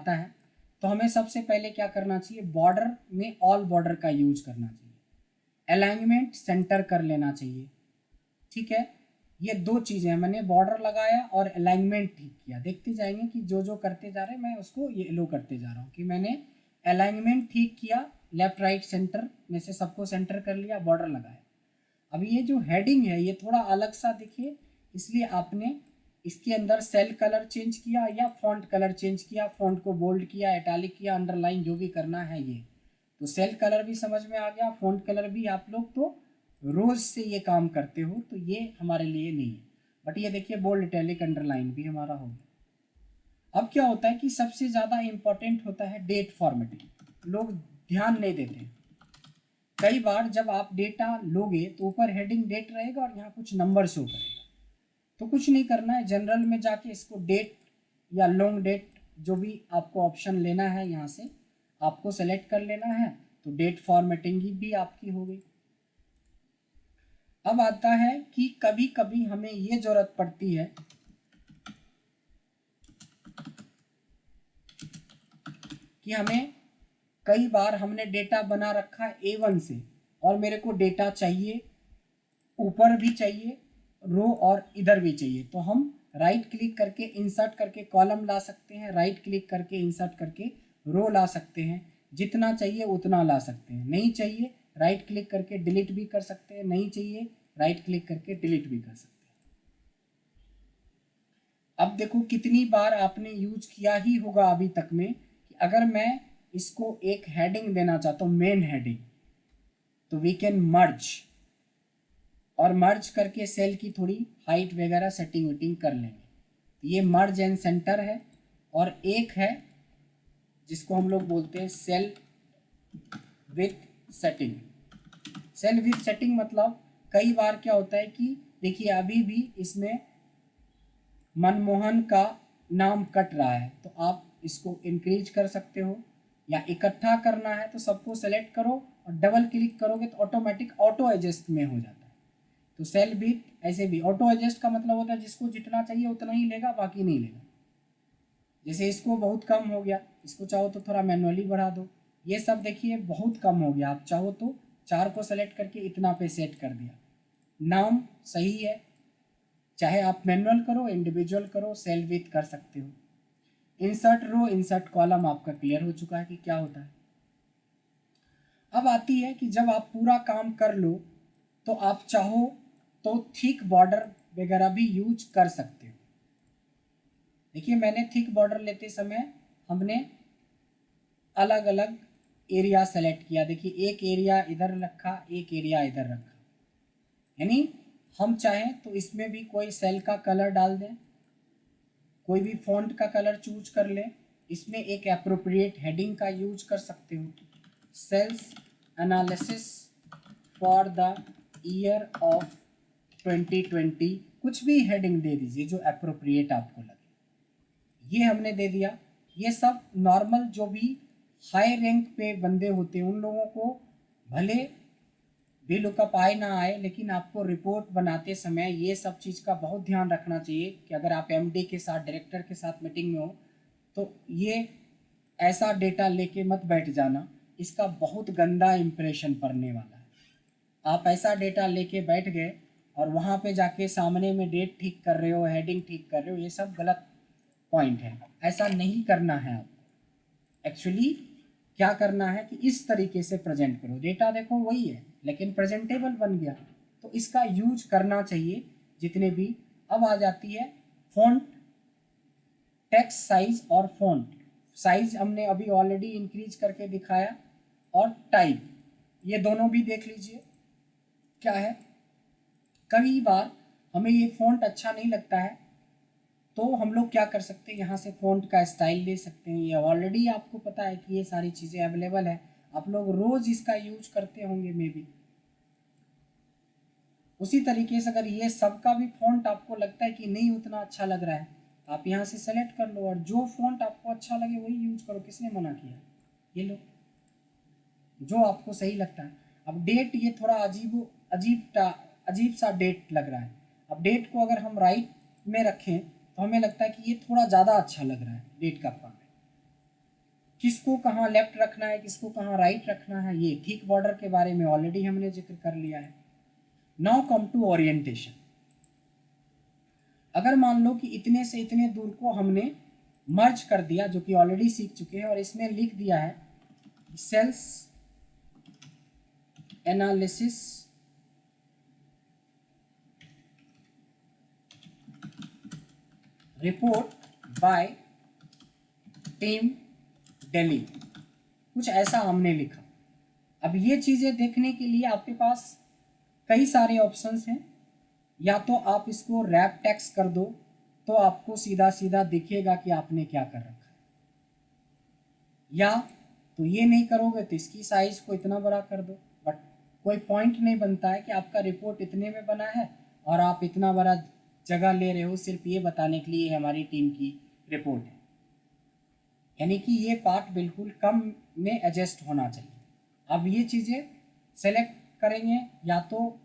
आता है तो हमें सबसे पहले क्या करना चाहिए, बॉर्डर में ऑल बॉर्डर का यूज करना चाहिए, अलाइनमेंट सेंटर कर लेना चाहिए। ठीक है, ये दो चीज़ें हैं, मैंने बॉर्डर लगाया और अलाइनमेंट ठीक किया। देखते जाएंगे कि जो जो करते जा रहे हैं मैं उसको ये लो करते जा रहा हूँ कि मैंने अलाइनमेंट ठीक किया, लेफ्ट राइट सेंटर में से सबको सेंटर कर लिया, बॉर्डर लगाया। अब ये जो हेडिंग है ये थोड़ा अलग सा दिखे, इसलिए आपने इसके अंदर सेल कलर चेंज किया या फॉन्ट कलर चेंज किया, फॉन्ट को बोल्ड किया, इटैलिक किया, अंडरलाइन, जो भी करना है ये तो सेल कलर भी समझ में आ गया, फॉन्ट कलर भी। आप लोग तो रोज से ये काम करते हो तो ये हमारे लिए नहीं है, बट ये देखिए बोल्ड इटैलिक अंडरलाइन भी हमारा हो गया। अब क्या होता है कि सबसे ज़्यादा इम्पोर्टेंट होता है डेट फॉर्मेटिंग, लोग ध्यान नहीं देते। कई बार जब आप डेटा लोगे तो ऊपर हेडिंग डेट रहेगा और यहाँ कुछ नंबर शो करेगा, तो कुछ नहीं करना है, जनरल में जाके इसको डेट या लॉन्ग डेट जो भी आपको ऑप्शन लेना है यहाँ से आपको सेलेक्ट कर लेना है, तो डेट फॉर्मेटिंग भी आपकी हो गई। अब आता है कि कभी कभी हमें ये जरूरत पड़ती है कि हमें कई बार हमने डेटा बना रखा है A1 से और मेरे को डेटा चाहिए, ऊपर भी चाहिए, रो और इधर भी चाहिए, तो हम राइट क्लिक करके इंसर्ट करके कॉलम ला सकते हैं, राइट क्लिक करके इंसर्ट करके रो ला सकते हैं, जितना चाहिए उतना ला सकते हैं। नहीं चाहिए राइट क्लिक करके डिलीट भी कर सकते हैं, नहीं चाहिए राइट क्लिक करके डिलीट भी कर सकते हैं। अब देखो कितनी बार आपने यूज किया ही होगा अभी तक में कि अगर मैं इसको एक हेडिंग देना चाहता हूँ, मेन हेडिंग, तो वी कैन मर्ज, और मर्ज करके सेल की थोड़ी हाइट वगैरह सेटिंग वेटिंग कर लेंगे। ये मर्ज एंड सेंटर है, और एक है जिसको हम लोग बोलते हैं cell with setting. Cell with setting मतलब कई बार क्या होता है कि देखिए अभी भी इसमें मनमोहन का नाम कट रहा है, तो आप इसको इंक्रीज कर सकते हो, या इकट्ठा करना है तो सबको सेलेक्ट करो और डबल क्लिक करोगे तो ऑटोमेटिक ऑटो एडजस्ट में हो जाता है। तो सेल विथ ऐसे भी ऑटो एडजस्ट का मतलब होता है जिसको जितना चाहिए उतना ही लेगा, बाकी नहीं लेगा। जैसे इसको बहुत कम हो गया, इसको चाहो तो थोड़ा मैनुअली बढ़ा दो, ये सब देखिए बहुत कम हो गया, आप चाहो तो 4 को सेलेक्ट करके इतना पे सेट कर दिया। नाम सही है, चाहे आप मैनुअल करो इंडिविजुअल करो, सेल विथ कर सकते हो। इंसर्ट रो इंसर्ट कॉलम आपका क्लियर हो चुका है कि क्या होता है। अब आती है कि जब आप पूरा काम कर लो तो आप चाहो तो थिक बॉर्डर वगैरह भी यूज कर सकते हो। देखिए मैंने थिक बॉर्डर लेते समय हमने अलग अलग एरिया सेलेक्ट किया, देखिए एक एरिया इधर रखा, एक एरिया इधर रखा, यानी हम चाहें तो इसमें भी कोई सेल का कलर डाल दें, कोई भी फॉन्ट का कलर चूज कर लें, इसमें एक एप्रोप्रिएट हेडिंग का यूज कर सकते हो, sales analysis for the year of 2020, कुछ भी हेडिंग दे दीजिए जो एप्रोप्रिएट आपको लगे। ये हमने दे दिया। ये सब नॉर्मल जो भी हाई रैंक पे बंदे होते हैं उन लोगों को भले भी लुकअप आए ना आए, लेकिन आपको रिपोर्ट बनाते समय ये सब चीज़ का बहुत ध्यान रखना चाहिए कि अगर आप एमडी के साथ डायरेक्टर के साथ मीटिंग में हो तो ये ऐसा डेटा लेके मत बैठ जाना, इसका बहुत गंदा इम्प्रेशन पड़ने वाला है। आप ऐसा डेटा लेके बैठ गए और वहाँ पे जाके सामने में डेट ठीक कर रहे हो, हेडिंग ठीक कर रहे हो, ये सब गलत पॉइंट है, ऐसा नहीं करना है। आपको एक्चुअली क्या करना है कि इस तरीके से प्रेजेंट करो, डेटा देखो वही है लेकिन प्रेजेंटेबल बन गया, तो इसका यूज करना चाहिए जितने भी। अब आ जाती है फॉन्ट, टेक्स्ट साइज और फॉन्ट साइज हमने अभी ऑलरेडी इंक्रीज करके दिखाया, और टाइप ये दोनों भी देख लीजिए क्या है। कई बार हमें ये फॉन्ट अच्छा नहीं लगता है तो हम लोग क्या कर सकते हैं, यहाँ से फॉन्ट का स्टाइल ले सकते हैं, ये ऑलरेडी आपको पता है कि ये सारी चीज़ें अवेलेबल है, आप लोग रोज इसका यूज करते होंगे मे बी। उसी तरीके से अगर ये सबका भी फॉन्ट आपको लगता है कि नहीं उतना अच्छा लग रहा है, आप यहाँ से सेलेक्ट कर लो और जो फॉन्ट आपको अच्छा लगे वही यूज करो, किसने मना किया, ये लो जो आपको सही लगता है। अब डेट ये थोड़ा अजीब सा डेट लग रहा है, अब डेट को अगर हम राइट में रखें तो हमें लगता है कि ये थोड़ा ज़्यादा अच्छा लग रहा है डेट का फॉर्मेट, किसको कहाँ लेफ्ट रखना है, किसको कहाँ राइट रखना है, ये थिक बॉर्डर के बारे में ऑलरेडी हमने जिक्र कर लिया है। Now come to orientation. अगर मान लो कि इतने से इतने दूर को हमने मर्ज कर दिया, जो कि ऑलरेडी सीख चुके हैं, और इसमें लिख दिया है sales analysis report by team Delhi, कुछ ऐसा हमने लिखा। अब ये चीज़ें देखने के लिए आपके पास कई सारे ऑप्शंस हैं। या तो आप इसको रैप टेक्स्ट कर दो तो आपको सीधा सीधा दिखेगा कि आपने क्या कर रखा है, या तो ये नहीं करोगे तो इसकी साइज को इतना बड़ा कर दो। बट कोई पॉइंट नहीं बनता है कि आपका रिपोर्ट इतने में बना है और आप इतना बड़ा जगह ले रहे हो सिर्फ ये बताने के लिए हमारी टीम की रिपोर्ट है। यानी कि ये पार्ट बिल्कुल कम में एडजस्ट होना चाहिए। अब ये चीज़ें सेलेक्ट करेंगे, या तो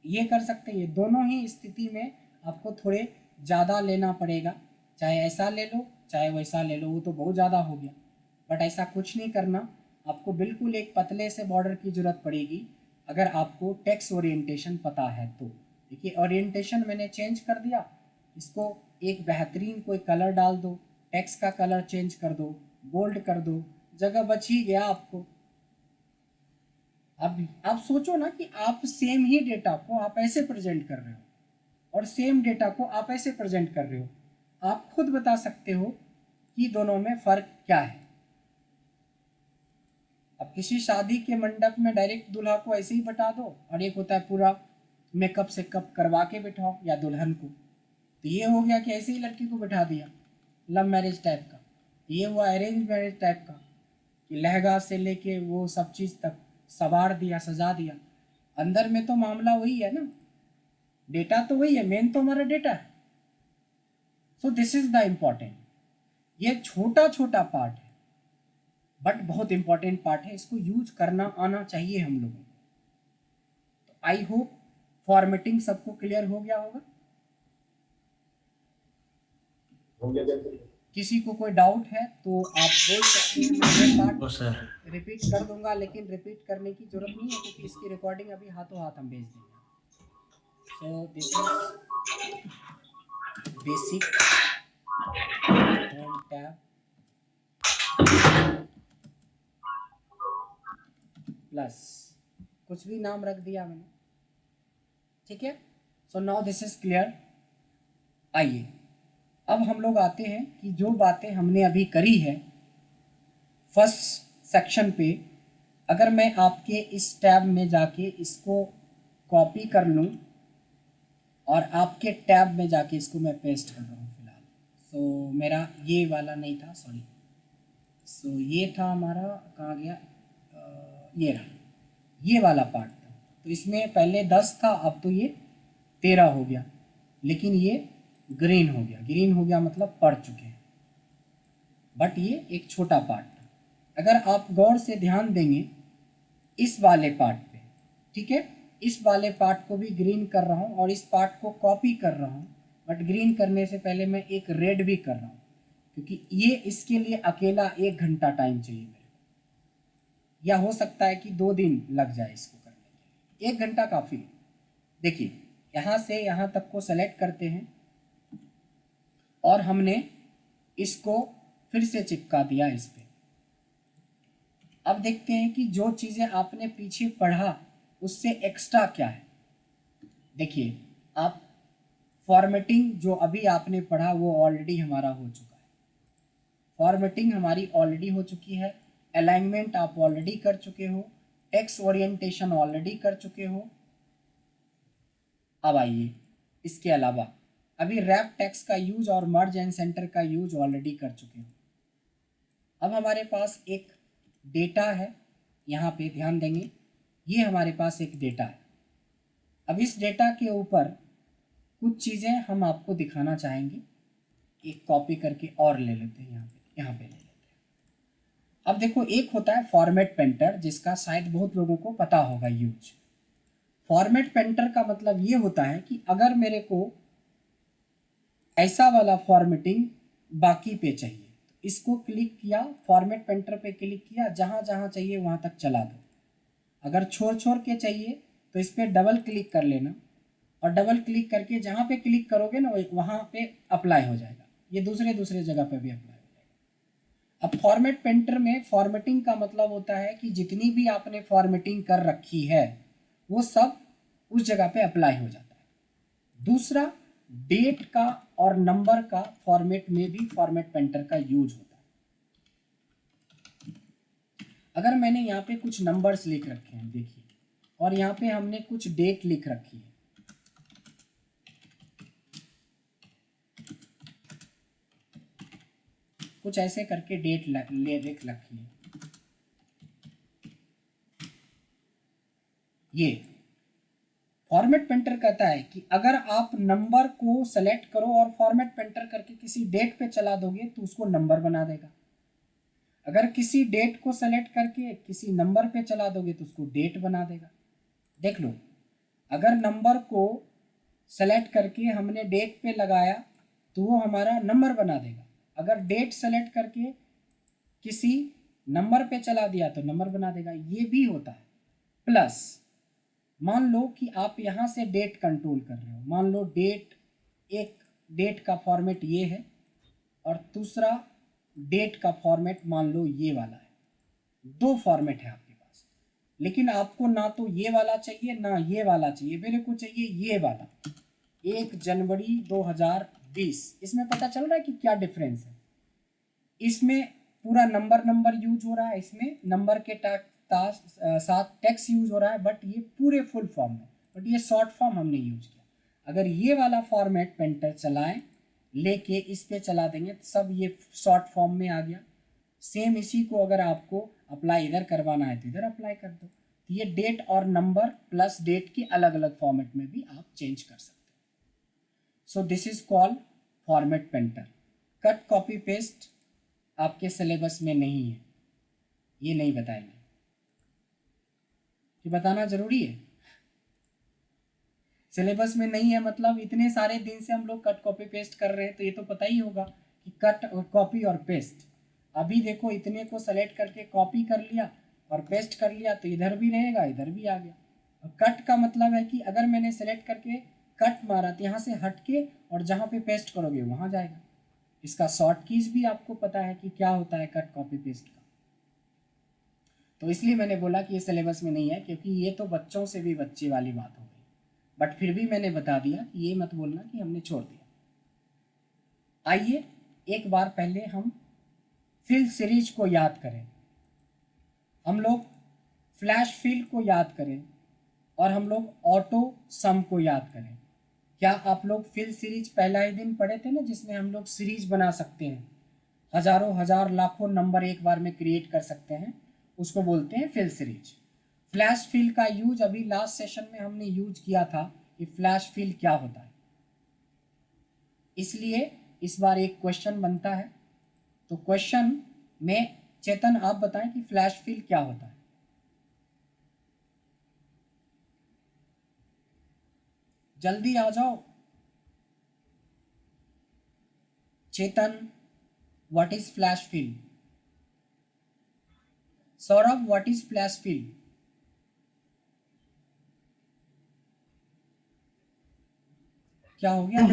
ये कर सकते हैं, ये दोनों ही स्थिति में आपको थोड़े ज़्यादा लेना पड़ेगा। चाहे ऐसा ले लो चाहे वैसा ले लो, वो तो बहुत ज़्यादा हो गया। बट ऐसा कुछ नहीं करना, आपको बिल्कुल एक पतले से बॉर्डर की ज़रूरत पड़ेगी अगर आपको टेक्स्ट ओरिएंटेशन पता है तो। देखिए ओरिएंटेशन मैंने चेंज कर दिया, इसको एक बेहतरीन कोई कलर डाल दो, टेक्स्ट का कलर चेंज कर दो, बोल्ड कर दो, जगह बच ही गया आपको। अब आप सोचो ना कि आप सेम ही डेटा को आप ऐसे प्रेजेंट कर रहे हो और सेम डेटा को आप ऐसे प्रेजेंट कर रहे हो, आप खुद बता सकते हो कि दोनों में फ़र्क क्या है। अब किसी शादी के मंडप में डायरेक्ट दूल्हा को ऐसे ही बैठा दो, और एक होता है पूरा मेकअप सेकअप करवा के बिठाओ या दुल्हन को, तो ये हो गया कि ऐसे ही लड़की को बिठा दिया लव मैरिज टाइप का। ये हुआ अरेंज मैरिज टाइप का कि लहंगा से लेके वो सब चीज़ तक सवार दिया, सजा दिया। अंदर में तो मामला वही है ना, डेटा तो वही है, मेन तो हमारा डेटा है। सो दिस इज द इम्पॉर्टेंट। ये छोटा छोटा पार्ट है बट बहुत इंपॉर्टेंट पार्ट है, इसको यूज करना आना चाहिए हम लोगों को। तो आई होप फॉर्मेटिंग सबको क्लियर हो गया होगा। किसी को कोई डाउट है तो आप बोल सकते हैं, मैं ये पार्ट रिपीट कर दूंगा, लेकिन रिपीट करने की जरूरत नहीं है क्योंकि इसकी रिकॉर्डिंग अभी हाथों हाथ हम भेज देंगे। सो this is basic home tab plus कुछ भी नाम रख दिया मैंने, ठीक है। So now this is clear. आइए अब हम लोग आते हैं कि जो बातें हमने अभी करी है फर्स्ट सेक्शन पे, अगर मैं आपके इस टैब में जाके इसको कॉपी कर लूँ और आपके टैब में जाके इसको मैं पेस्ट कर रहा हूँ फिलहाल। सो मेरा ये वाला नहीं था, सॉरी। सो ये था हमारा, कहाँ गया, ये रहा, ये वाला पार्ट था। तो इसमें पहले 10 था, अब तो ये 13 हो गया, लेकिन ये ग्रीन हो गया। ग्रीन हो गया मतलब पढ़ चुके हैं, बट ये एक छोटा पार्ट था। अगर आप गौर से ध्यान देंगे इस वाले पार्ट पे, ठीक है, इस वाले पार्ट को भी ग्रीन कर रहा हूँ और इस पार्ट को कॉपी कर रहा हूँ, बट ग्रीन करने से पहले मैं एक रेड भी कर रहा हूँ क्योंकि ये इसके लिए अकेला 1 घंटा टाइम चाहिए मेरे को, या हो सकता है कि 2 दिन लग जाए इसको करने के लिए। 1 घंटा काफ़ी है। देखिए यहाँ से यहाँ तक को सेलेक्ट करते हैं और हमने इसको फिर से चिपका दिया इस पे। अब देखते हैं कि जो चीज़ें आपने पीछे पढ़ा उससे एक्स्ट्रा क्या है। देखिए आप फॉर्मेटिंग जो अभी आपने पढ़ा वो ऑलरेडी हमारा हो चुका है, फॉर्मेटिंग हमारी ऑलरेडी हो चुकी है, अलाइनमेंट आप ऑलरेडी कर चुके हो, टेक्स्ट ओरिएंटेशन ऑलरेडी कर चुके हो। अब आइए इसके अलावा अभी रैप टेक्स्ट का यूज और मर्ज एंड सेंटर का यूज ऑलरेडी कर चुके हो। अब हमारे पास एक डेटा है, यहाँ पे ध्यान देंगे, ये हमारे पास एक डेटा है। अब इस डेटा के ऊपर कुछ चीज़ें हम आपको दिखाना चाहेंगे, एक कॉपी करके और ले लेते हैं, यहाँ पे ले लेते हैं। अब देखो एक होता है फॉर्मेट पेंटर, जिसका शायद बहुत लोगों को पता होगा यूज। फॉर्मेट पेंटर का मतलब ये होता है कि अगर मेरे को ऐसा वाला फॉर्मेटिंग बाकी पे चाहिए, इसको क्लिक किया, फॉर्मेट पेंटर पे क्लिक किया, जहाँ जहाँ चाहिए वहाँ तक चला दो। अगर छोड़ छोड़ के चाहिए तो इस पर डबल क्लिक कर लेना, और डबल क्लिक करके जहाँ पे क्लिक करोगे ना वहाँ पे अप्लाई हो जाएगा। ये दूसरे दूसरे जगह पे भी अप्लाई हो जाएगा। अब फॉर्मेट पेंटर में फॉर्मेटिंग का मतलब होता है कि जितनी भी आपने फॉर्मेटिंग कर रखी है वो सब उस जगह पे अप्लाई हो जाता है। दूसरा, डेट का और नंबर का फॉर्मेट में भी फॉर्मेट पेंटर का यूज होता है। अगर मैंने यहाँ पे कुछ नंबर्स लिख रखे हैं देखिए, और यहाँ पे हमने कुछ डेट लिख रखी है, कुछ ऐसे करके डेट लिख रखी है, ये फॉर्मेट पेंटर कहता है कि अगर आप नंबर को सेलेक्ट करो और फॉर्मेट पेंटर करके किसी डेट पे चला दोगे तो उसको नंबर बना देगा। अगर किसी डेट को सेलेक्ट करके किसी नंबर पे चला दोगे तो उसको डेट बना देगा। देख लो, अगर नंबर को सेलेक्ट करके हमने डेट पे लगाया तो वो हमारा नंबर बना देगा। अगर डेट सेलेक्ट करके किसी नंबर पे चला दिया तो नंबर बना देगा। ये भी होता है। प्लस मान लो कि आप यहाँ से डेट कंट्रोल कर रहे हो, मान लो डेट, एक डेट का फॉर्मेट ये है और दूसरा डेट का फॉर्मेट मान लो ये वाला है। दो फॉर्मेट है आपके पास, लेकिन आपको ना तो ये वाला चाहिए ना ये वाला चाहिए, मेरे को चाहिए ये वाला, 1 जनवरी 2020। इसमें पता चल रहा है कि क्या डिफरेंस है। इसमें पूरा नंबर यूज हो रहा है, इसमें नंबर के साथ टेक्स्ट यूज हो रहा है, बट ये पूरे फुल फॉर्म में, बट ये शॉर्ट फॉर्म हमने यूज किया। अगर ये वाला फॉर्मेट पेंटर चलाएं, लेके इस पे चला देंगे तो सब ये शॉर्ट फॉर्म में आ गया। सेम इसी को अगर आपको अप्लाई इधर करवाना है तो इधर अप्लाई कर दो। तो ये डेट और नंबर प्लस डेट की अलग अलग फॉर्मेट में भी आप चेंज कर सकते हो। सो this is called format painter. Cut copy paste आपके सिलेबस में नहीं है, ये नहीं बताएंगे, कि बताना जरूरी है। सिलेबस में नहीं है मतलब इतने सारे दिन से हम लोग कट कॉपी पेस्ट कर रहे हैं, तो ये तो पता ही होगा कि कट कॉपी और पेस्ट। अभी देखो, इतने को सेलेक्ट करके कॉपी कर लिया और पेस्ट कर लिया तो इधर भी रहेगा इधर भी आ गया। और कट का मतलब है कि अगर मैंने सेलेक्ट करके कट मारा तो यहाँ से हट के और जहाँ पे पेस्ट करोगे वहाँ जाएगा। इसका शॉर्ट कीज भी आपको पता है कि क्या होता है कट कॉपी पेस्ट का। तो इसलिए मैंने बोला कि ये सिलेबस में नहीं है, क्योंकि ये तो बच्चों से भी बच्चे वाली बात हो गई। बट फिर भी मैंने बता दिया कि ये मत बोलना कि हमने छोड़ दिया। आइए एक बार पहले हम फिल सीरीज को याद करें। हम लोग फ्लैश फिल को याद करें और हम लोग ऑटो सम को याद करें। क्या आप लोग फिल सीरीज पहला ही दिन पढ़े थे ना, जिसमें हम लोग सीरीज बना सकते हैं, हजारों हजार लाखों नंबर एक बार में क्रिएट कर सकते हैं, उसको बोलते हैं फिल सीरीज। फ्लैश फिल का यूज अभी लास्ट सेशन में हमने यूज किया था कि फ्लैश फिल क्या होता है, इसलिए इस बार एक क्वेश्चन बनता है। तो क्वेश्चन में चेतन आप बताएं कि फ्लैश फिल क्या होता है। जल्दी आ जाओ Chetan, what is flash fill? Saurabh, what is flash fill? क्या हो गया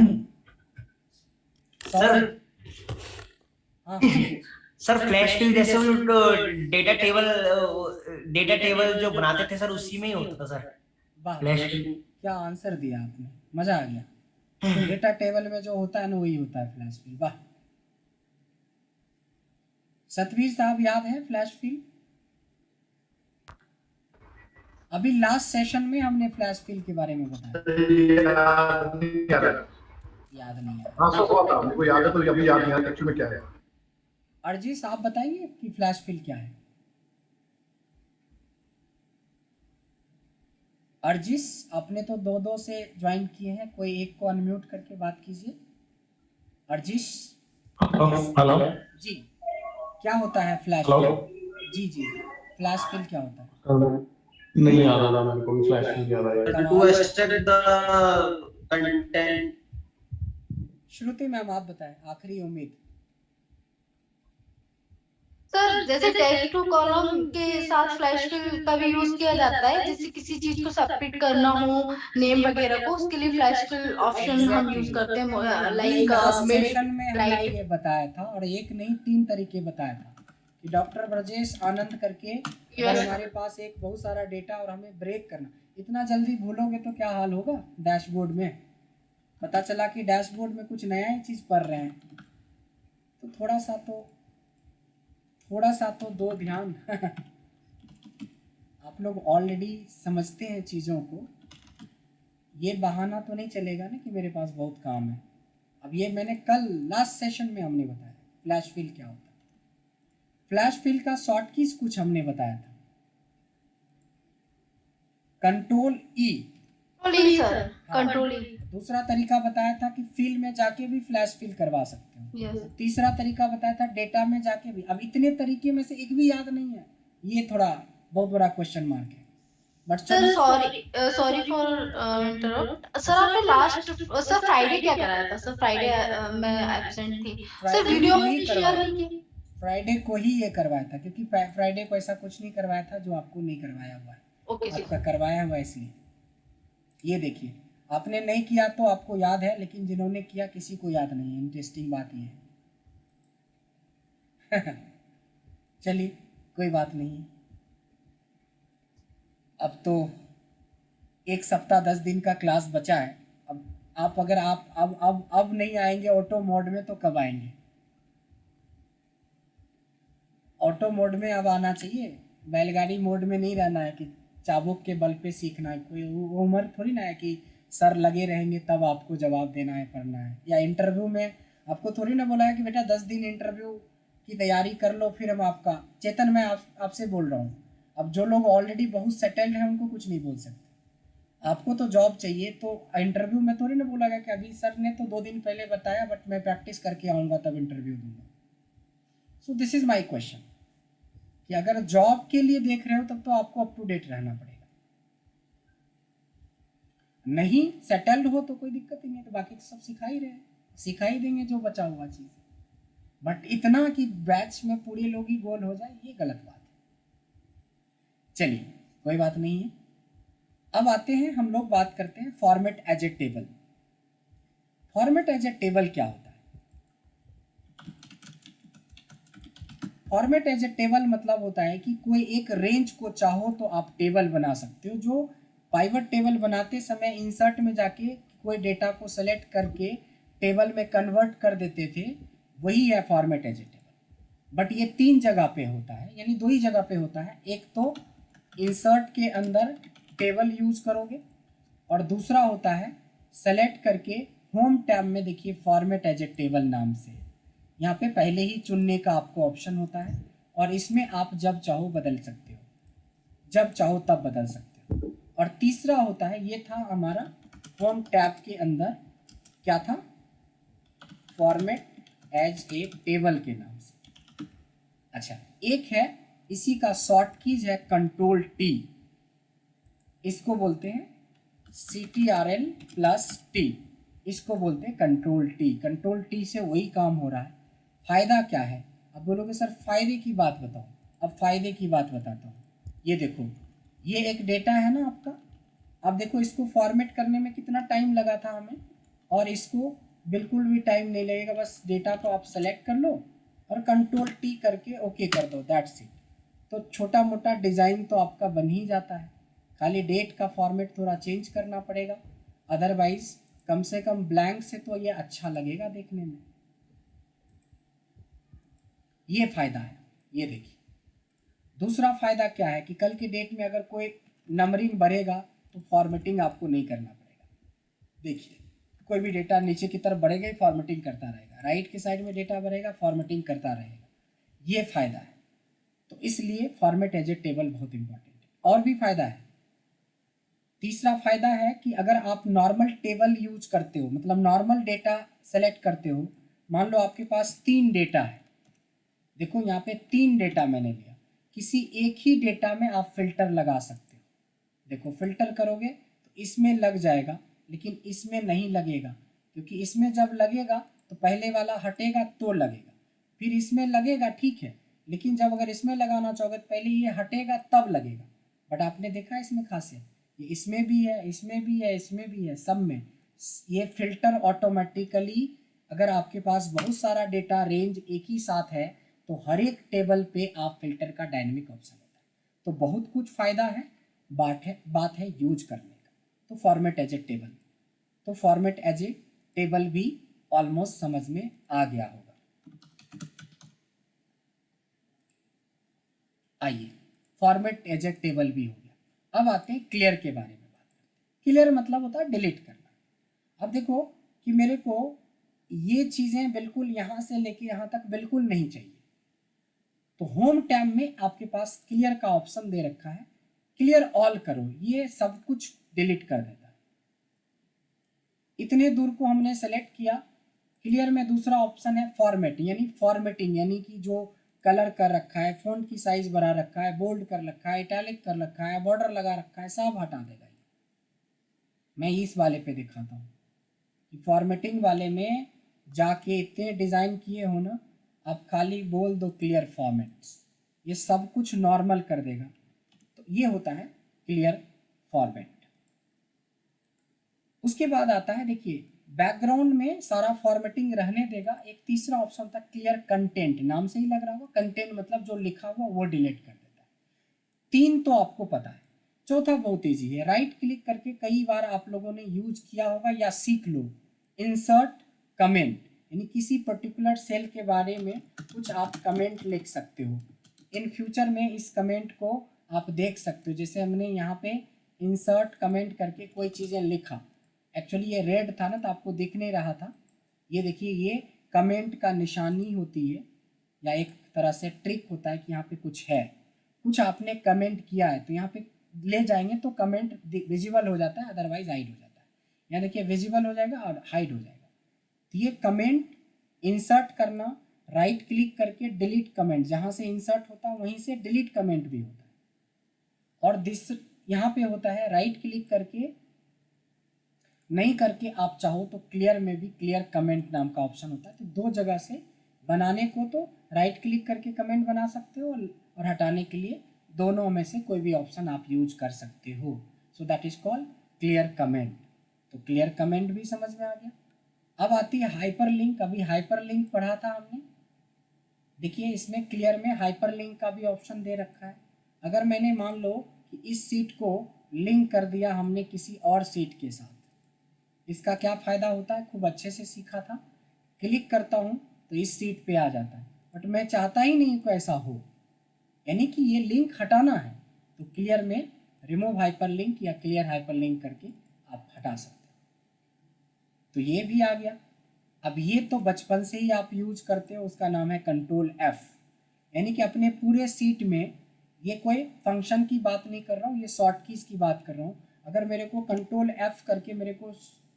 सर? हाँ सर फ्लैश फिल जैसे वो डेटा टेबल जो बनाते थे सर, उसी में ही होता था सर वाह, फ्लैश फिल। क्या आंसर दिया आपने, मजा आ गया। डेटा टेबल में जो होता है ना वही होता है फ्लैश फिल। वाह, सतवीर साहब याद है फ्लैश फिल? अभी लास्ट सेशन में हमने फ्लैश फिल के बारे में बताया। याद नहीं है? हाँ सर हुआ था, मेरे को याद है, तो अभी याद नहीं आ रहा एक्चुअली में क्या है। अर्जिस आप बताइए कि फ्लैश फिल क्या है। अर्जिस, आपने तो दो दो से ज्वाइन किए हैं, कोई एक को अनम्यूट करके बात कीजिए। अर्जिस हेलो जी, क्या होता है फ्लैश हेलो फिल? जी जी, फ्लैश फिल क्या होता है? नहीं याद आ रहा मेरे को भी, फ्लैश नहीं याद आया। To extract the content. Shruti ma'am आप बताएं, आखिरी उम्मीद। सर जैसे टेक्स्ट टू कॉलम के साथ फ्लैश फिल का भी यूज किया जाता है, जैसे किसी चीज को सबमिट करना हो, नेम वगैरह को, उसके लिए फ्लैश फिल ऑप्शन हम यूज करते हैं, ये लाइक लास्ट सेशन में हमने राइट। ये बताया था, और एक नहीं 3 तरीके बताया था कि डॉक्टर ब्रजेश आनंद करके अगर हमारे पास एक बहुत सारा डेटा और हमें ब्रेक करना, इतना जल्दी भूलोगे तो क्या हाल होगा डैशबोर्ड में। पता चला कि डैशबोर्ड में कुछ नया ही चीज़ पढ़ रहे हैं, तो थोड़ा सा तो दो ध्यान। आप लोग ऑलरेडी समझते हैं चीज़ों को, ये बहाना तो नहीं चलेगा ना कि मेरे पास बहुत काम है। अब ये मैंने कल लास्ट सेशन में हमने बताया फ्लैश फिल क्या होता है। फ्लैश फिल का शॉर्ट कीज कुछ हमने बताया था, कंट्रोल ई सर, कंट्रोल ई। दूसरा तरीका बताया था कि फिल में जाके भी फ्लैश फिल करवा सकते हो। यस। तीसरा तरीका बताया था डेटा में जाके भी। अब इतने तरीके में से एक भी याद नहीं है, ये थोड़ा बहुत बड़ा क्वेश्चन मार्क है। But sir sorry for interrupt sir, आपने लास्ट सर फ्राइडे क्या कराया था? सर फ्राइडे मैं एब्सेंट थी सर, वीडियो में शेयर नहीं की। फ्राइडे को ही ये करवाया था, क्योंकि फ्राइडे को ऐसा कुछ नहीं करवाया था जो आपको नहीं करवाया हुआ है। ओके आपका करवाया हुआ है, इसलिए ये देखिए, आपने नहीं किया तो आपको याद है, लेकिन जिन्होंने किया किसी को याद नहीं है। इंटरेस्टिंग बात ये है। चलिए कोई बात नहीं, अब तो एक सप्ताह 10 दिन का क्लास बचा है। अब आप अगर आप अब नहीं आएंगे ऑटो मोड में तो कब आएंगे? ऑटो मोड में अब आना चाहिए, बैलगाड़ी मोड में नहीं रहना है कि चाबुक के बल पे सीखना है। कोई वो उम्र थोड़ी ना है कि सर लगे रहेंगे तब आपको जवाब देना है, पढ़ना है। या इंटरव्यू में आपको थोड़ी ना बोला है कि बेटा 10 दिन इंटरव्यू की तैयारी कर लो फिर हम आपका। चेतन, मैं आपसे बोल रहा हूँ, अब जो लोग ऑलरेडी बहुत सेटल्ड हैं उनको कुछ नहीं बोल सकते। आपको तो जॉब चाहिए, तो इंटरव्यू में थोड़ी ना बोला गया कि अभी सर ने तो 2 दिन पहले बताया बट मैं प्रैक्टिस करके आऊँगा तब इंटरव्यू दूंगा। So this is my question कि अगर जॉब के लिए देख रहे हो तब तो आपको अप टू डेट रहना पड़ेगा। नहीं सेटल्ड हो तो कोई दिक्कत ही नहीं, तो बाकी तो सब सिखा ही रहे हैं, सिखा ही देंगे जो बचा हुआ चीज़। बट इतना कि बैच में पूरे लोग ही गोल हो जाए, ये गलत बात है। चलिए कोई बात नहीं है। अब आते हैं हम लोग बात करते हैं format as a table. Format as a table क्या होता है? फॉर्मेट एज ए टेबल मतलब होता है कि कोई एक रेंज को चाहो तो आप टेबल बना सकते हो। जो पाइवट टेबल बनाते समय इंसर्ट में जाके कोई डेटा को सेलेक्ट करके टेबल में कन्वर्ट कर देते थे, वही है format as a table. But ये 3 जगह पे होता है, यानी 2 ही जगह पे होता है। एक तो इंसर्ट के अंदर टेबल यूज करोगे, और दूसरा होता है सेलेक्ट करके होम टैब में, देखिए फॉर्मेट एज ए टेबल नाम से, यहाँ पे पहले ही चुनने का आपको ऑप्शन होता है, और इसमें आप जब चाहो बदल सकते हो, जब चाहो तब बदल सकते हो। और तीसरा होता है, ये था हमारा होम टैब के अंदर क्या था, फॉर्मेट एज ए टेबल के नाम से। अच्छा, एक है इसी का शॉर्ट कीज है कंट्रोल टी, इसको बोलते हैं CTRL+T, इसको बोलते हैं कंट्रोल टी। कंट्रोल टी से वही काम हो रहा है। फ़ायदा क्या है? अब बोलोगे सर फ़ायदे की बात बताओ। अब फ़ायदे की बात बताता हूँ। ये देखो, ये एक डेटा है ना आपका। अब देखो इसको फॉर्मेट करने में कितना टाइम लगा था हमें, और इसको बिल्कुल भी टाइम नहीं लगेगा। बस डेटा को आप सेलेक्ट कर लो और कंट्रोल टी करके ओके कर दो, दैट्स इट। तो छोटा मोटा डिज़ाइन तो आपका बन ही जाता है। खाली डेट का फॉर्मेट थोड़ा चेंज करना पड़ेगा, अदरवाइज कम से कम ब्लैंक से तो ये अच्छा लगेगा देखने में। ये फ़ायदा है। ये देखिए, दूसरा फ़ायदा क्या है कि कल के डेट में अगर कोई नंबरिंग बढ़ेगा तो फॉर्मेटिंग आपको नहीं करना पड़ेगा। देखिए, कोई भी डेटा नीचे की तरफ बढ़ेगा ही फॉर्मेटिंग करता रहेगा, राइट की साइड में डेटा बढ़ेगा फॉर्मेटिंग करता रहेगा। ये फ़ायदा है। तो इसलिए फॉर्मेट एज ए टेबल बहुत इंपॉर्टेंट है। और भी फ़ायदा है। तीसरा फ़ायदा है कि अगर आप नॉर्मल टेबल यूज करते हो, मतलब नॉर्मल डेटा सेलेक्ट करते हो, मान लो आपके पास 3 डेटा है, देखो यहाँ पे 3 डेटा मैंने लिया, किसी एक ही डेटा में आप फिल्टर लगा सकते हो। देखो फिल्टर करोगे तो इसमें लग जाएगा, लेकिन इसमें नहीं लगेगा, क्योंकि इसमें जब लगेगा तो पहले वाला हटेगा तो लगेगा, फिर इसमें लगेगा, ठीक है, लेकिन जब अगर इसमें लगाना चाहोगे तो पहले ये हटेगा तब लगेगा। बट आपने देखा इसमें खासियत, ये इसमें भी है, इसमें भी है, इसमें भी है, सब में ये फिल्टर ऑटोमेटिकली, अगर आपके पास बहुत सारा डेटा रेंज एक ही साथ है तो हर एक टेबल पे आप फिल्टर का डायनेमिक ऑप्शन होता है। तो बहुत कुछ फ़ायदा है, बात है यूज करने का। तो फॉर्मेट एज ए टेबल, तो फॉर्मेट एज ए टेबल भी ऑलमोस्ट समझ में आ गया होगा। आइए, फॉर्मेट एज ए टेबल भी हो गया। अब आते हैं क्लियर के बारे में बात करते हैं। क्लियर मतलब होता है डिलीट करना। अब देखो कि मेरे को ये चीज़ें बिल्कुल यहाँ से लेके यहाँ तक बिल्कुल नहीं चाहिए, तो होम टैब में आपके पास क्लियर का ऑप्शन दे रखा है, क्लियर ऑल करो, ये सब कुछ डिलीट कर देता है। इतने दूर को हमने सेलेक्ट किया। क्लियर में दूसरा ऑप्शन है फॉर्मेट, यानी फॉर्मेटिंग, यानी कि जो कलर कर रखा है, फ़ॉन्ट की साइज बढ़ा रखा है, बोल्ड कर रखा है, इटैलिक कर रखा है, बॉर्डर लगा रखा है, सब हटा देगा ये। मैं इस वाले पे दिखाता हूँ कि फॉर्मेटिंग वाले में जाके इतने डिज़ाइन किए हो ना, आप खाली बोल दो क्लियर फॉर्मेट्स, ये सब कुछ नॉर्मल कर देगा। तो ये होता है क्लियर फॉर्मेट। उसके बाद आता है, देखिए बैकग्राउंड में सारा फॉर्मेटिंग रहने देगा। एक तीसरा ऑप्शन था क्लियर कंटेंट, नाम से ही लग रहा होगा, कंटेंट मतलब जो लिखा हुआ वो डिलीट कर देता है। 3 तो आपको पता है। चौथा बहुत ईजी है, राइट क्लिक करके कई बार आप लोगों ने यूज किया होगा या सीख लो, इंसर्ट कमेंट, यानी किसी पर्टिकुलर सेल के बारे में कुछ आप कमेंट लिख सकते हो। इन फ्यूचर में इस कमेंट को आप देख सकते हो। जैसे हमने यहाँ पे इंसर्ट कमेंट करके कोई चीज़ें लिखा, एक्चुअली ये रेड था ना तो आपको दिख नहीं रहा था। ये देखिए, ये कमेंट का निशानी होती है या एक तरह से ट्रिक होता है कि यहाँ पे कुछ है, कुछ आपने कमेंट किया है तो यहाँ पे ले जाएंगे तो कमेंट विजिबल हो जाता है, अदरवाइज हाइड हो जाता है। यहाँ देखिए विजिबल हो जाएगा और हाइड हो जाएगा। तो ये कमेंट इंसर्ट करना, राइट क्लिक करके डिलीट कमेंट, जहाँ से इंसर्ट होता है वहीं से डिलीट कमेंट भी होता है। और दिस यहाँ पे होता है राइट क्लिक करके नहीं करके आप चाहो तो क्लियर में भी क्लियर कमेंट नाम का ऑप्शन होता है। तो 2 जगह से बनाने को तो राइट क्लिक करके कमेंट बना सकते हो और हटाने के लिए दोनों में से कोई भी ऑप्शन आप यूज कर सकते हो। So that is called clear comment. तो क्लियर कमेंट भी समझ में आ गया। अब आती है हाइपर लिंक। अभी हाइपर लिंक पढ़ा था हमने, देखिए इसमें क्लियर में हाइपर लिंक का भी ऑप्शन दे रखा है। अगर मैंने मान लो कि इस सीट को लिंक कर दिया हमने किसी और सीट के साथ, इसका क्या फ़ायदा होता है, खूब अच्छे से सीखा था। क्लिक करता हूँ तो इस सीट पे आ जाता है, बट मैं चाहता ही नहीं को ऐसा हो, यानी कि ये लिंक हटाना है। तो क्लियर में रिमूव हाइपर लिंक या क्लियर हाइपर लिंक करके आप हटा सकते हो। तो ये भी आ गया। अब ये तो बचपन से ही आप यूज करते हो, उसका नाम है कंट्रोल F, यानी कि अपने पूरे सीट में, ये कोई फंक्शन की बात नहीं कर रहा हूँ, ये शॉर्ट कीज की बात कर रहा हूँ। अगर मेरे को कंट्रोल F करके मेरे को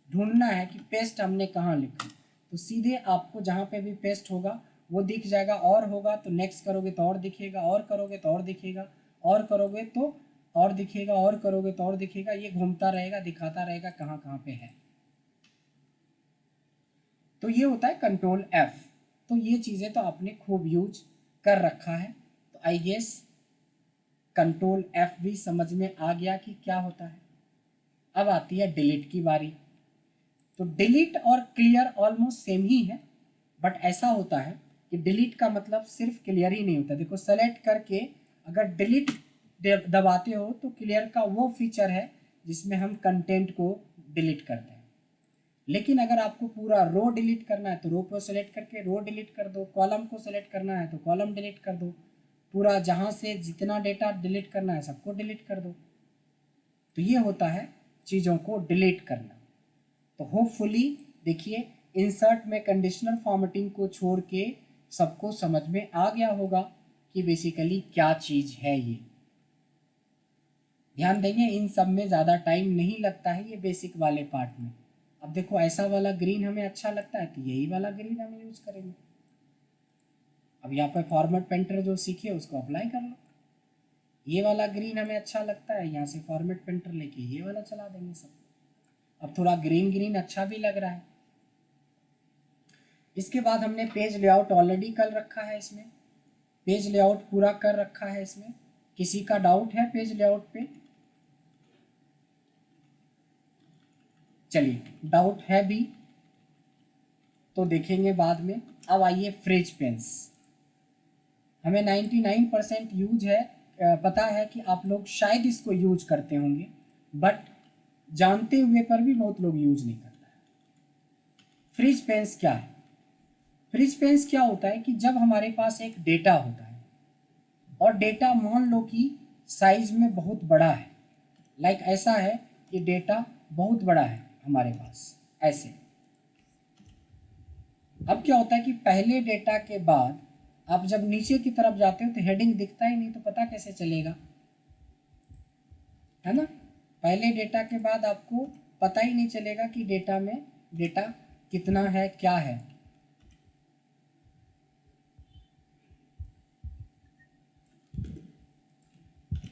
ढूंढना है कि पेस्ट हमने कहाँ लिखा, तो सीधे आपको जहाँ पे भी पेस्ट होगा वो दिख जाएगा। और होगा तो नेक्स्ट करोगे तो और दिखेगा, और करोगे तो और दिखेगा, और करोगे तो और दिखेगा, और करोगे तो और दिखेगा। ये घूमता रहेगा, दिखाता रहेगा कहाँ कहाँ पे है। तो ये होता है कंट्रोल F। तो ये चीज़ें तो आपने खूब यूज कर रखा है। तो आई गेस कंट्रोल F भी समझ में आ गया कि क्या होता है। अब आती है डिलीट की बारी। तो डिलीट और क्लियर ऑलमोस्ट सेम ही है, बट ऐसा होता है कि डिलीट का मतलब सिर्फ क्लियर ही नहीं होता। देखो सेलेक्ट करके अगर डिलीट दबाते हो तो क्लियर का वो फीचर है जिसमें हम कंटेंट को डिलीट करते हैं। लेकिन अगर आपको पूरा रो डिलीट करना है तो रो को सेलेक्ट करके रो डिलीट कर दो, कॉलम को सेलेक्ट करना है तो कॉलम डिलीट कर दो, पूरा जहाँ से जितना डेटा डिलीट करना है सबको डिलीट कर दो। तो ये होता है चीज़ों को डिलीट करना। तो होपफुली देखिए इंसर्ट में कंडीशनल फॉर्मेटिंग को छोड़ के सबको समझ में आ गया होगा कि बेसिकली क्या चीज़ है ये। ध्यान देंगे इन सब में ज़्यादा टाइम नहीं लगता है ये बेसिक वाले पार्ट में। अब देखो ऐसा वाला ग्रीन हमें अच्छा लगता है तो यही वाला ग्रीन हम यूज़ करेंगे। अब यहाँ पर फॉर्मेट पेंटर जो सीखे उसको अप्लाई कर लो। ये वाला ग्रीन हमें अच्छा लगता है, यहाँ से फॉर्मेट पेंटर लेके ये वाला चला देंगे सब। अब थोड़ा ग्रीन ग्रीन अच्छा भी लग रहा है। इसके बाद हमने पेज लेआउट ऑलरेडी कर रखा है इसमें। पेज लेआउट पूरा कर रखा है इसमें। किसी का डाउट है पेज लेआउट पे? चलिए, डाउट है भी तो देखेंगे बाद में। अब आइए फ्रेज पेन्स। हमें 99% यूज है, पता है कि आप लोग शायद इसको यूज करते होंगे, बट जानते हुए पर भी बहुत लोग यूज नहीं करता है। फ्रीज पेन्स क्या है? फ्रीज पेन्स क्या होता है कि जब हमारे पास एक डेटा होता है और डेटा मान लो कि साइज में बहुत बड़ा है, लाइक ऐसा है कि डेटा बहुत बड़ा है हमारे पास ऐसे। अब क्या होता है कि पहले डेटा के बाद आप जब नीचे की तरफ जाते हो तो हेडिंग दिखता ही नहीं, तो पता कैसे चलेगा, है ना? पहले डेटा के बाद आपको पता ही नहीं चलेगा कि डेटा में डेटा कितना है, क्या है।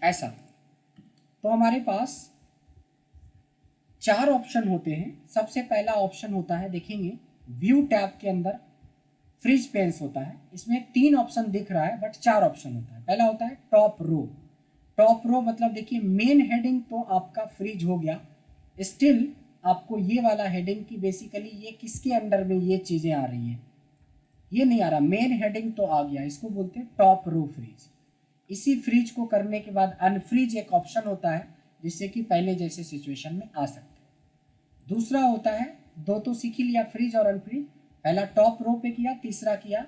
ऐसा तो हमारे पास 4 ऑप्शन होते हैं। सबसे पहला ऑप्शन होता है, देखेंगे व्यू टैब के अंदर फ्रीज पेन्स होता है। इसमें 3 ऑप्शन दिख रहा है बट 4 ऑप्शन होता है। पहला होता है टॉप रो। टॉप रो मतलब देखिए मेन हेडिंग तो आपका फ्रीज हो गया, स्टिल आपको ये वाला हेडिंग की बेसिकली ये किसके अंडर में ये चीज़ें आ रही हैं, ये नहीं आ रहा, मेन हेडिंग तो आ गया, इसको बोलते हैं टॉप रो फ्रीज। इसी फ्रीज को करने के बाद अनफ्रीज एक ऑप्शन होता है जिससे कि पहले जैसे सिचुएशन में आ सकते हैं। दूसरा होता है, दो तो सीख ही लिया फ्रीज और अनफ्रीज। पहला टॉप रो पे किया, तीसरा किया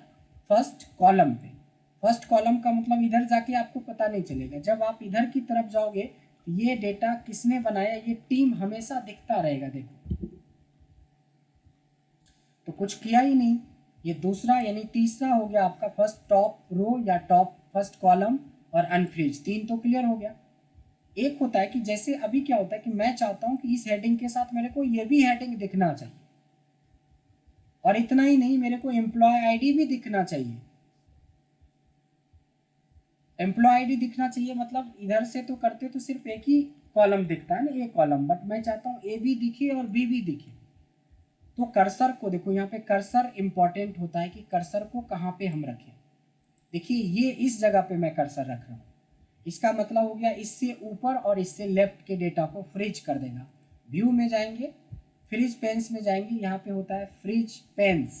फर्स्ट कॉलम पे। फर्स्ट कॉलम का मतलब इधर जाके आपको पता नहीं चलेगा, जब आप इधर की तरफ जाओगे तो ये डेटा किसने बनाया, ये टीम हमेशा दिखता रहेगा। देखो तो कुछ किया ही नहीं, ये दूसरा यानी तीसरा हो गया आपका फर्स्ट टॉप रो या टॉप फर्स्ट कॉलम और अनफ्रीज। 3 तो क्लियर हो गया। एक होता है कि जैसे अभी क्या होता है कि मैं चाहता हूं कि इस हेडिंग के साथ मेरे को ये भी हेडिंग दिखना चाहिए, और इतना ही नहीं, मेरे को एम्प्लॉय आईडी भी दिखना चाहिए। एम्प्लॉय आईडी दिखना चाहिए मतलब इधर से तो करते तो सिर्फ एक ही कॉलम दिखता है ना, ए कॉलम, बट मैं चाहता हूँ ए भी दिखे और बी भी दिखे। तो कर्सर को देखो, यहाँ पे कर्सर इंपॉर्टेंट होता है कि कर्सर को कहाँ पे हम रखें। देखिए ये इस जगह पे मैं कर्सर रख रहा हूँ, इसका मतलब हो गया इससे ऊपर और इससे लेफ्ट के डेटा को फ्रीज कर देगा। व्यू में जाएंगे, फ्रीज पेन्स में जाएंगे, यहाँ पे होता है फ्रीज पेन्स,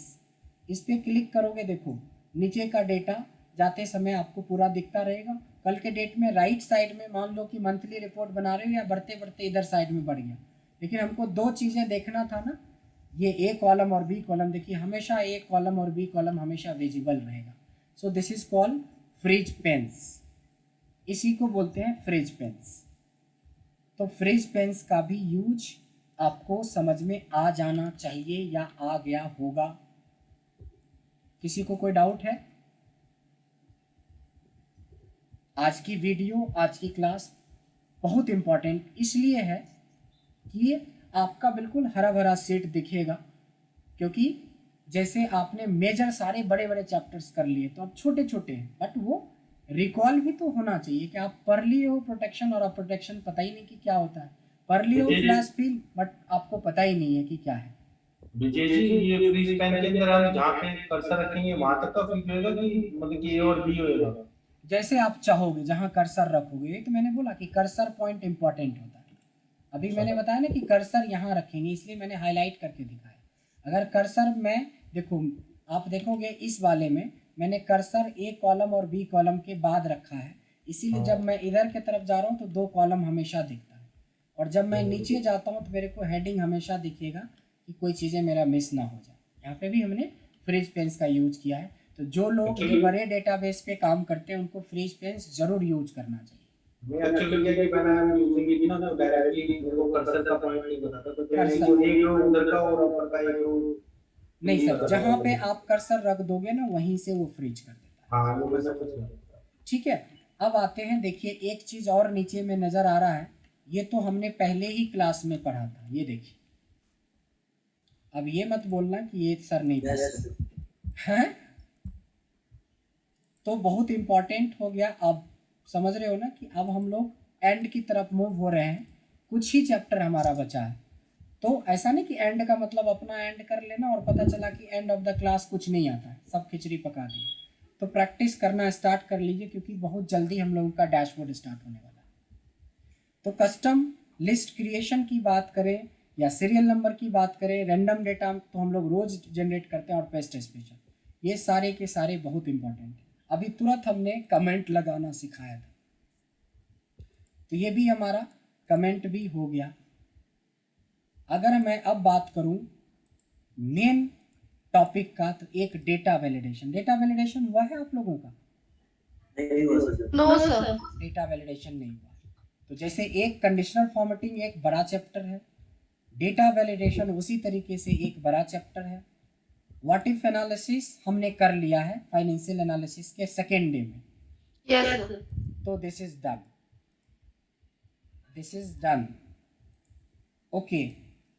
इस पर क्लिक करोगे, देखो नीचे का डेटा जाते समय आपको पूरा दिखता रहेगा। कल के डेट में राइट साइड में मान लो कि मंथली रिपोर्ट बना रहे हो या बढ़ते बढ़ते इधर साइड में बढ़ गया, लेकिन हमको 2 चीज़ें देखना था ना, ये ए कॉलम और बी कॉलम। देखिए हमेशा ए कॉलम और बी कॉलम हमेशा विजिबल रहेगा। So this is called freeze panes, इसी को बोलते हैं फ्रीज पेन्स। तो फ्रीज पेन्स का भी यूज आपको समझ में आ जाना चाहिए या आ गया होगा। किसी को कोई डाउट है? आज की वीडियो, आज की क्लास बहुत इम्पॉर्टेंट इसलिए है कि आपका बिल्कुल हरा भरा सेट दिखेगा, क्योंकि जैसे आपने मेजर सारे बड़े बड़े चैप्टर्स कर लिए तो अब छोटे छोटे हैं, बट वो रिकॉल भी तो होना चाहिए कि आप पढ़ लिए हो प्रोटेक्शन और आप प्रोटेक्शन पता ही नहीं कि क्या होता है, पढ़ लिए हो फ्लैश फील बट आपको पता ही नहीं है कि क्या है। विजय जी, ये फ्रीज पेन के अंदर हम जहाँ पे कर्सर रखेंगे वहां तक का फ्रीज होएगा कि मतलब कि ए और बी होएगा? जैसे आप चाहोगे जहाँ कर्सर रखोगे, तो मैंने बोला कि कर्सर पॉइंट इंपॉर्टेंट होता है। अभी मैंने बताया ना कि कर्सर यहाँ रखेंगे, इसलिए मैंने हाईलाइट करके दिखाया। अगर कर्सर में देखो, आप देखोगे इस वाले में मैंने कर्सर ए कॉलम और बी कॉलम के बाद रखा है, इसीलिए जब मैं इधर की तरफ जा रहा हूँ तो 2 कॉलम हमेशा दिखता है, और जब मैं नीचे जाता हूँ तो मेरे को हेडिंग हमेशा दिखेगा कि कोई चीज़ें मेरा मिस ना हो जाए। यहाँ पे भी हमने फ्रीज पेन्स का यूज किया है। तो जो लोग ये बड़े डेटाबेस पे काम करते हैं उनको फ्रीज पेन्स जरूर यूज करना चाहिए। मैं एक्चुअली क्या कि मैंने हम यूजिंग इट ना तो डायरेक्टली मेरे को कर्सर का पॉइंट नहीं पता था, तो कर्सर एक रो उधर का और ऊपर का एक रो। नहीं सर, जहाँ पे आप कर्सर रख दोगे ना वहीं से वो फ्रीज कर देता है। हाँ वो मैं समझ गया। ठीक है, अब आते हैं, देखिए एक चीज़ और नीचे में नज़र आ रहा है, ये तो हमने पहले ही क्लास में पढ़ा था, ये देखिए। अब ये मत बोलना कि ये सर नहीं पढ़ा है, तो बहुत इम्पॉर्टेंट हो गया। अब समझ रहे हो ना कि अब हम लोग एंड की तरफ मूव हो रहे हैं, कुछ ही चैप्टर हमारा बचा है। तो ऐसा नहीं कि एंड का मतलब अपना एंड कर लेना और पता चला कि एंड ऑफ द क्लास कुछ नहीं आता है, सब खिचड़ी पका दी। तो प्रैक्टिस करना स्टार्ट कर लीजिए, क्योंकि बहुत जल्दी हम लोगों का डैशबोर्ड स्टार्ट होने वाला है। तो कस्टम लिस्ट क्रिएशन की बात करें या सीरियल नंबर की बात करें, रैंडम डेटा तो हम लोग रोज जनरेट करते हैं, और पेस्ट स्पेशल, ये सारे के सारे बहुत इंपॉर्टेंट है। अभी तुरंत हमने कमेंट लगाना सिखाया था, तो ये भी हमारा कमेंट भी हो गया। अगर मैं अब बात करूं मेन टॉपिक का, तो एक डेटा वैलिडेशन। डेटा वैलिडेशन हुआ है आप लोगों का? No sir. डेटा वैलिडेशन नहीं हुआ। तो जैसे एक कंडीशनल फॉर्मेटिंग एक बड़ा चैप्टर है, डेटा वैलिडेशन उसी तरीके से एक बड़ा चैप्टर है। व्हाट इफ एनालिसिस हमने कर लिया है फाइनेंशियल एनालिसिस के सेकेंड डे में, यस सर। तो this is done, this is done. Okay,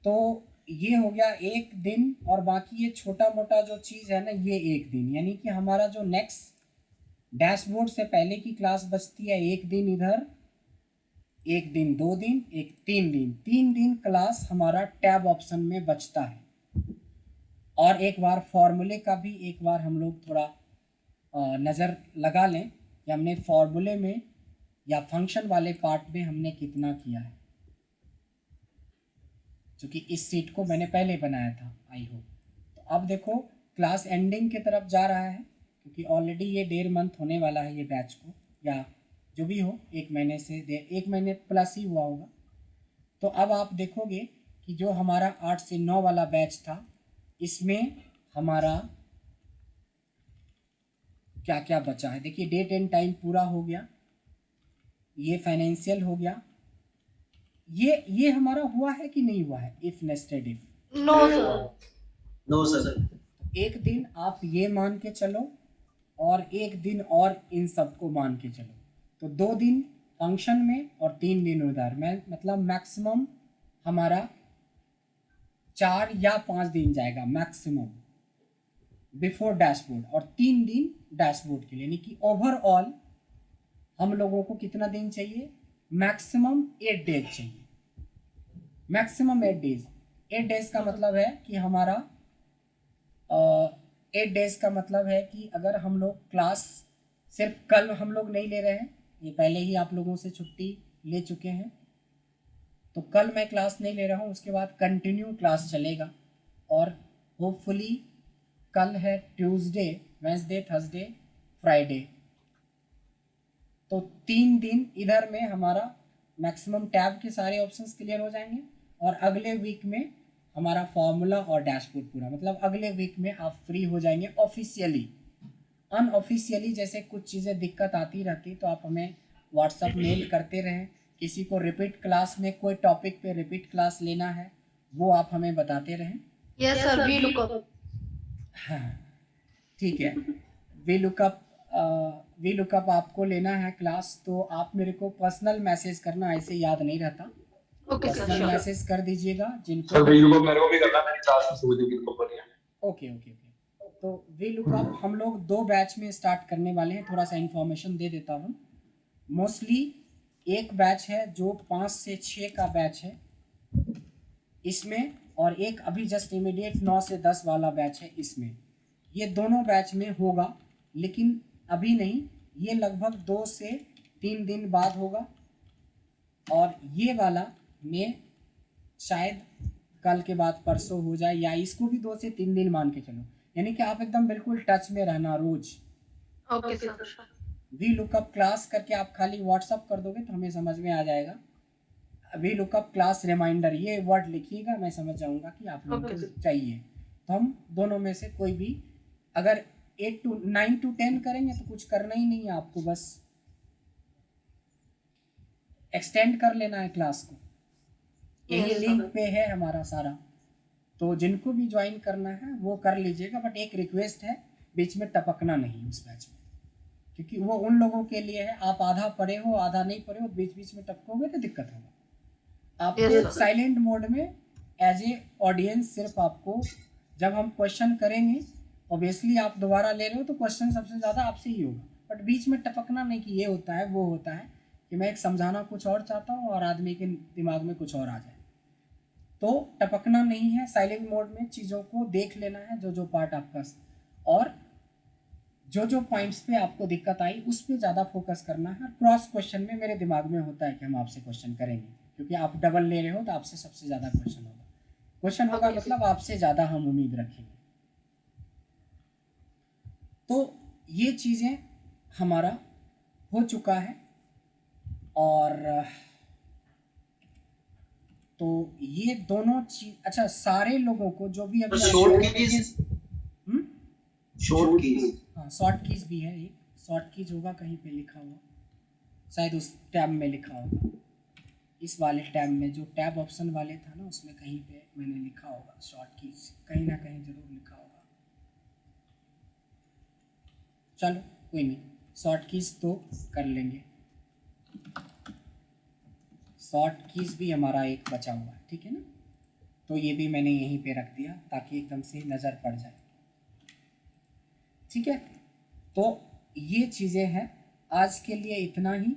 तो ये हो गया एक दिन, और बाकी ये छोटा मोटा जो चीज़ है ना, ये एक दिन, यानी कि हमारा जो नेक्स्ट डैशबोर्ड से पहले की क्लास बचती है, एक दिन इधर, एक दिन, 2 दिन, एक 3 दिन, 3 दिन क्लास हमारा टैब ऑप्शन में बचता है। और एक बार फॉर्मूले का भी एक बार हम लोग थोड़ा नज़र लगा लें कि हमने फॉर्मूले में या फंक्शन वाले पार्ट में हमने कितना किया है, क्योंकि इस सीट को मैंने पहले बनाया था, आई होप। तो अब देखो क्लास एंडिंग की तरफ जा रहा है, क्योंकि ऑलरेडी ये 1.5 मंथ होने वाला है ये बैच को, या जो भी हो, 1 महीने से 1 महीने प्लस ही हुआ होगा। तो अब आप देखोगे कि जो हमारा 8 से 9 वाला बैच था, इसमें हमारा क्या क्या बचा है। देखिए डेट एंड टाइम पूरा हो गया, ये फाइनेंशियल हो गया, ये हमारा हुआ है कि नहीं हुआ है, if nested if. No sir. No sir. एक दिन आप ये मान के चलो, और एक दिन और इन सबको मान के चलो, तो 2 दिन फंक्शन में और 3 दिन उधर में, मतलब मैक्सिमम हमारा 4 या 5 दिन जाएगा मैक्सिमम बिफोर डैशबोर्ड, और 3 दिन डैशबोर्ड के लिए, यानी कि ओवरऑल हम लोगों को कितना दिन चाहिए, मैक्सिमम 8 डेज चाहिए, मैक्सिमम 8 डेज। 8 डेज का मतलब है कि हमारा 8 डेज का मतलब है कि अगर हम लोग क्लास सिर्फ कल हम लोग नहीं ले रहे हैं, ये पहले ही आप लोगों से छुट्टी ले चुके हैं, तो कल मैं क्लास नहीं ले रहा हूँ, उसके बाद कंटिन्यू क्लास चलेगा। और होपफुली कल है ट्यूसडे, वेडनेसडे, थर्सडे, फ्राइडे, तो 3 दिन इधर में हमारा मैक्सिमम टैब के सारे ऑप्शंस क्लियर हो जाएंगे, और अगले वीक में हमारा फॉर्मूला और डैशबोर्ड पूरा, मतलब अगले वीक में आप फ्री हो जाएंगे ऑफिशियली। अनऑफिशियली जैसे कुछ चीज़ें दिक्कत आती रहती, तो आप हमें व्हाट्सअप मेल करते रहें। किसी को रिपीट क्लास में कोई टॉपिक पे रिपीट क्लास लेना है, वो आप हमें बताते रहें। Yes sir. V lookup. हाँ ठीक है, वी लुकअप आपको लेना है क्लास, तो आप मेरे को पर्सनल मैसेज करना, ऐसे याद नहीं रहता, ओके सर। पर्सनल मैसेज कर दीजिएगा सर जिनको। वीडियो को मेरे को भी करना, मेरी क्लास में सुविधा की को बढ़िया। Okay okay okay. तो वी लुकअप हम लोग 2 बैच में स्टार्ट करने वाले हैं, थोड़ा सा इन्फॉर्मेशन दे देता हूँ। मोस्टली एक बैच है जो 5 से 6 का बैच है इसमें, और एक अभी जस्ट इमीडिएट 9 से 10 वाला बैच है इसमें। ये दोनों बैच में होगा, लेकिन अभी नहीं, ये लगभग 2 से 3 दिन बाद होगा, और ये वाला में शायद कल के बाद परसों हो जाए, या इसको भी 2 से 3 दिन मान के चलो, यानी कि आप एकदम बिल्कुल टच में रहना रोज। Okay sir. VLOOKUP class करके आप खाली व्हाट्सअप कर दोगे तो हमें समझ में आ जाएगा। वी लुकअप क्लास रिमाइंडर, ये वर्ड लिखिएगा, मैं समझ जाऊंगा कि आप लोगों को चाहिए। तो हम दोनों में से कोई भी, अगर 9 to 10 करेंगे तो कुछ करना ही नहीं है आपको, बस एक्सटेंड कर लेना है क्लास को। यही लिंक पे है हमारा सारा, तो जिनको भी ज्वाइन करना है वो कर लीजिएगा। बट एक रिक्वेस्ट है, बीच में टपकना नहीं उस बैच में, क्योंकि वो उन लोगों के लिए है, आप आधा पढ़े हो आधा नहीं पढ़े हो, बीच बीच में टपकोगे तो दिक्कत होगा। आपको साइलेंट मोड में एज ए ऑडियंस, सिर्फ आपको जब हम क्वेश्चन करेंगे, ऑब्वियसली आप दोबारा ले रहे हो तो क्वेश्चन सबसे ज़्यादा आपसे ही होगा, बट बीच में टपकना नहीं कि ये होता है वो होता है, कि मैं एक समझाना कुछ और चाहता हूँ और आदमी के दिमाग में कुछ और आ जाए, तो टपकना नहीं है। साइलेंट मोड में चीज़ों को देख लेना है, जो जो पार्ट आपका। और जो जो पॉइंट्स पे आपको दिक्कत आई उस पे ज़्यादा फोकस करना है। और क्रॉस क्वेश्चन में मेरे दिमाग में होता है कि हम आपसे क्वेश्चन करेंगे, क्योंकि आप डबल ले रहे हो तो आपसे सबसे ज़्यादा क्वेश्चन होगा। क्वेश्चन होगा Okay. मतलब आपसे ज़्यादा हम उम्मीद रखेंगे। तो ये चीज़ें हमारा हो चुका है। और तो ये दोनों चीज, अच्छा सारे लोगों को जो भी अभी शॉर्ट कीज हम्म? शॉर्ट कीज हाँ शॉर्ट कीज भी है, एक शॉर्ट कीज होगा कहीं पे लिखा हुआ, शायद उस टैब में लिखा होगा, इस वाले टैब में जो टैब ऑप्शन वाले था ना उसमें कहीं पे मैंने लिखा होगा शॉर्ट कीज, कहीं ना कहीं जरूर लिखा होगा। चलो कोई नहीं, शॉर्ट कीज तो कर लेंगे। शॉर्ट कीज भी हमारा एक बचा हुआ है, ठीक है ना, तो ये भी मैंने यहीं पे रख दिया ताकि एकदम से नज़र पड़ जाए। ठीक है, तो ये चीज़ें हैं, आज के लिए इतना ही।